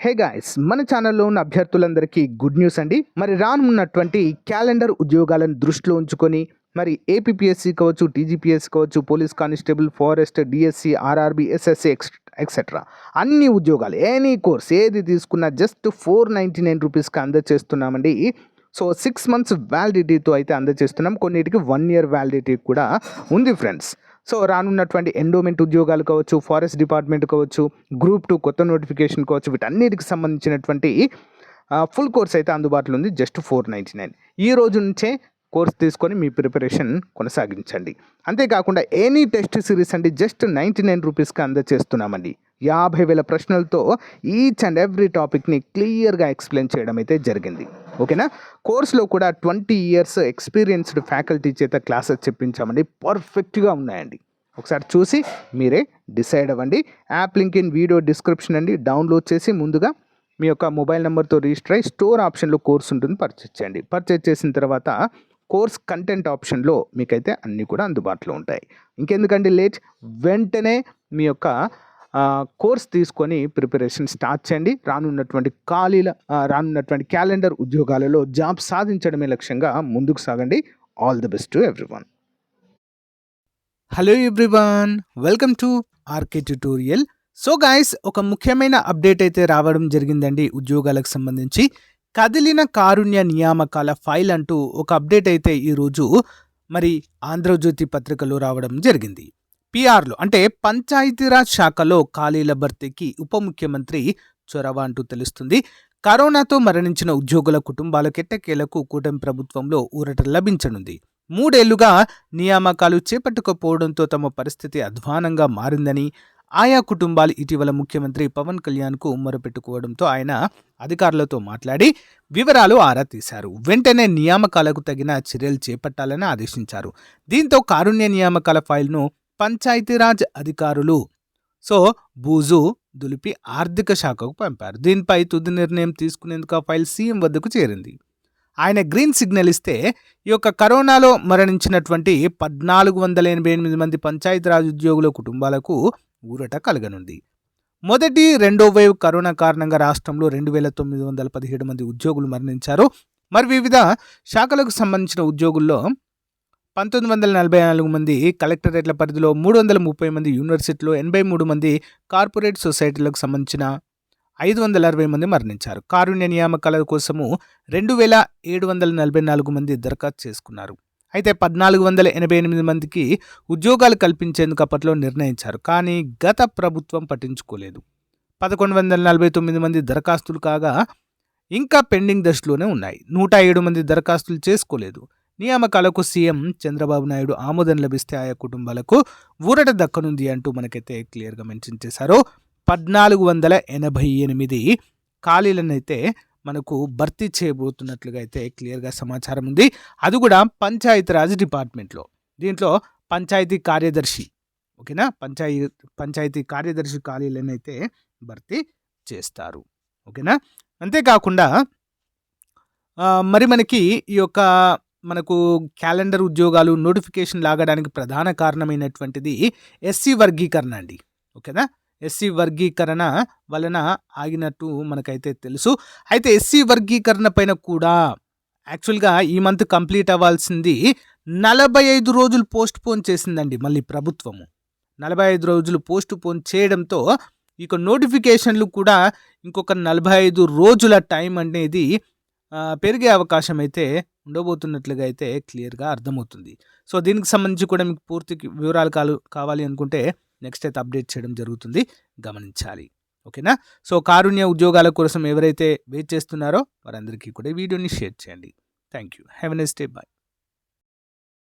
Hey guys, మన ఛానల్లో ఉన్న అభ్యర్థులందరికీ గుడ్ న్యూస్ అండి. మరి రానున్నటువంటి క్యాలెండర్ ఉద్యోగాలను దృష్టిలో ఉంచుకొని మరి ఏపీపీఎస్సీ కావచ్చు, టీజీపీఎస్సీ కావచ్చు, police constable, forest, DSC, RRB, SSC etcetera అన్ని ఉద్యోగాలు ఎనీ కోర్స్ ఏది తీసుకున్నా జస్ట్ 499 రూపీస్కి అందజేస్తున్నామండి. సో 6 months వ్యాలిడిటీతో అయితే అందజేస్తున్నాం. కొన్నిటికి 1 year వ్యాలిడిటీ కూడా ఉంది ఫ్రెండ్స్. సో రానున్నటువంటి ఎండోమెంట్ ఉద్యోగాలు కావచ్చు, ఫారెస్ట్ డిపార్ట్మెంట్ కావచ్చు, గ్రూప్ 2 కొత్త నోటిఫికేషన్ కావచ్చు, వీటన్నిటికి సంబంధించినటువంటి ఫుల్ కోర్స్ అయితే అందుబాటులో ఉంది. జస్ట్ 499. ఈ రోజు నుంచే కోర్స్ తీసుకొని మీ ప్రిపరేషన్ కొనసాగించండి. అంతేకాకుండా ఎనీ టెస్ట్ సిరీస్ అండి జస్ట్ 99 రూపీస్కి అందజేస్తున్నామండి. 50,000 ప్రశ్నలతో ఈచ్ అండ్ ఎవ్రీ టాపిక్ని క్లియర్గా ఎక్స్ప్లెయిన్ చేయడం అయితే జరిగింది. ఓకేనా. కోర్సులో కూడా 20 years ఎక్స్పీరియన్స్డ్ ఫ్యాకల్టీ చేత క్లాసెస్ చెప్పించామండి. పర్ఫెక్ట్గా ఉన్నాయండి. ఒకసారి చూసి మీరే డిసైడ్ అవ్వండి. App link in video description అండి. డౌన్లోడ్ చేసి ముందుగా మీ యొక్క మొబైల్ నెంబర్తో రిజిస్టర్ అయ్యి స్టోర్ ఆప్షన్లో కోర్స్ ఉంటుంది, పర్చేజ్ చేయండి. పర్చేజ్ చేసిన తర్వాత కోర్స్ కంటెంట్ ఆప్షన్లో మీకైతే అన్నీ కూడా అందుబాటులో ఉంటాయి. ఇంకెందుకండి లేట్, వెంటనే మీ యొక్క కోర్స్ తీసుకొని ప్రిపరేషన్ స్టార్ట్ చేయండి. రానున్నటువంటి క్యాలెండర్ ఉద్యోగాలలో జాబ్ సాధించడమే లక్ష్యంగా ముందుకు సాగండి. All the best to everyone. Hello everyone, welcome to RK tutorial. So guys, ఒక ముఖ్యమైన అప్డేట్ అయితే రావడం జరిగిందండి. ఉద్యోగాలకు సంబంధించి కదిలిన కారుణ్య నియామకాల ఫైల్ అంటూ ఒక అప్డేట్ అయితే ఈరోజు మరి ఆంధ్రజ్యోతి పత్రికలో రావడం జరిగింది. పిఆర్లు అంటే పంచాయతీరాజ్ శాఖలో ఖాళీల భర్తీకి ఉప ముఖ్యమంత్రి చొరవ అంటూ తెలుస్తుంది. కరోనాతో మరణించిన ఉద్యోగుల కుటుంబాలకు ఎట్టకేలకు కూటమి ప్రభుత్వంలో ఊరట లభించనుంది. 3 ఏళ్లుగా నియామకాలు చేపట్టకపోవడంతో తమ పరిస్థితి అధ్వానంగా మారిందని ఆయా కుటుంబాలు ఇటీవల ముఖ్యమంత్రి పవన్ కళ్యాణ్కు మొరపెట్టుకోవడంతో ఆయన అధికారులతో మాట్లాడి వివరాలు ఆరా తీశారు. వెంటనే నియామకాలకు తగిన చర్యలు చేపట్టాలని ఆదేశించారు. దీంతో కారుణ్య నియామకాల ఫైల్ను పంచాయతీరాజ్ అధికారులు బూజు దులిపి ఆర్థిక శాఖకు పంపారు. దీనిపై తుది నిర్ణయం తీసుకునేందుకు ఆ ఫైల్ సీఎం వద్దకు చేరింది. ఆయన గ్రీన్ సిగ్నల్ ఇస్తే ఈ యొక్క కరోనాలో మరణించినటువంటి 1488 మంది పంచాయతీరాజ్ ఉద్యోగుల కుటుంబాలకు ఊరట కలగనుంది. మొదటి, రెండో వేవ్ కరోనా కారణంగా రాష్ట్రంలో 2917 మంది ఉద్యోగులు మరణించారు. మరి వివిధ శాఖలకు సంబంధించిన ఉద్యోగుల్లో 1944 మంది కలెక్టరేట్ల పరిధిలో, 330 మంది యూనివర్సిటీలో, 83 మంది కార్పొరేట్ సొసైటీలకు సంబంధించిన 560 మంది మరణించారు. కారుణ్య నియామకాల కోసము 2744 మంది దరఖాస్తు చేసుకున్నారు. అయితే 1488 మందికి ఉద్యోగాలు కల్పించేందుకు అప్పట్లో నిర్ణయించారు. కానీ గత ప్రభుత్వం పట్టించుకోలేదు. 1149 మంది దరఖాస్తులు కాగా ఇంకా పెండింగ్ దశలోనే ఉన్నాయి. 107 మంది దరఖాస్తులు చేసుకోలేదు. నియామకాలకు సీఎం చంద్రబాబు నాయుడు ఆమోదం లభిస్తే ఆయా కుటుంబాలకు ఊరట దక్కనుంది అంటూ మనకైతే క్లియర్గా మెన్షన్ చేశారు. 1488 ఖాళీలనైతే మనకు భర్తీ చేయబోతున్నట్లుగా అయితే క్లియర్గా సమాచారం ఉంది. అది కూడా పంచాయతీరాజ్ డిపార్ట్మెంట్లో. దీంట్లో పంచాయతీ కార్యదర్శి, ఓకేనా, పంచాయతీ కార్యదర్శి ఖాళీలనైతే భర్తీ చేస్తారు. ఓకేనా. అంతేకాకుండా మరి మనకి ఈ యొక్క క్యాలెండర్ ఉద్యోగాలు నోటిఫికేషన్ లాగడానికి ప్రధాన కారణమైనటువంటిది ఎస్సీ వర్గీకరణ అండి. ఓకేనా. ఎస్సీ వర్గీకరణ వలన ఆగినట్టు మనకైతే తెలుసు. అయితే ఎస్సీ వర్గీకరణ పైన కూడా యాక్చువల్గా ఈ మంత్ కంప్లీట్ అవ్వాల్సింది 45 రోజులు పోస్ట్ పోన్ చేసిందండి మళ్ళీ ప్రభుత్వము. 45 రోజులు పోస్ట్ పోన్ చేయడంతో ఇక నోటిఫికేషన్లు కూడా ఇంకొక 45 రోజుల టైం అనేది పెరిగే అవకాశం అయితే ఉండబోతున్నట్లుగా అయితే క్లియర్గా అర్థమవుతుంది. సో దీనికి సంబంధించి కూడా మీకు పూర్తి వివరాలు కావాలి అనుకుంటే నెక్స్ట్ అయితే అప్డేట్ చేయడం జరుగుతుంది, గమనించాలి. ఓకేనా. సో కారుణ్య ఉద్యోగాల కోసం ఎవరైతే వెయిట్ చేస్తున్నారో వారందరికీ కూడా వీడియోని షేర్ చేయండి. Thank you. Have a nice day. By.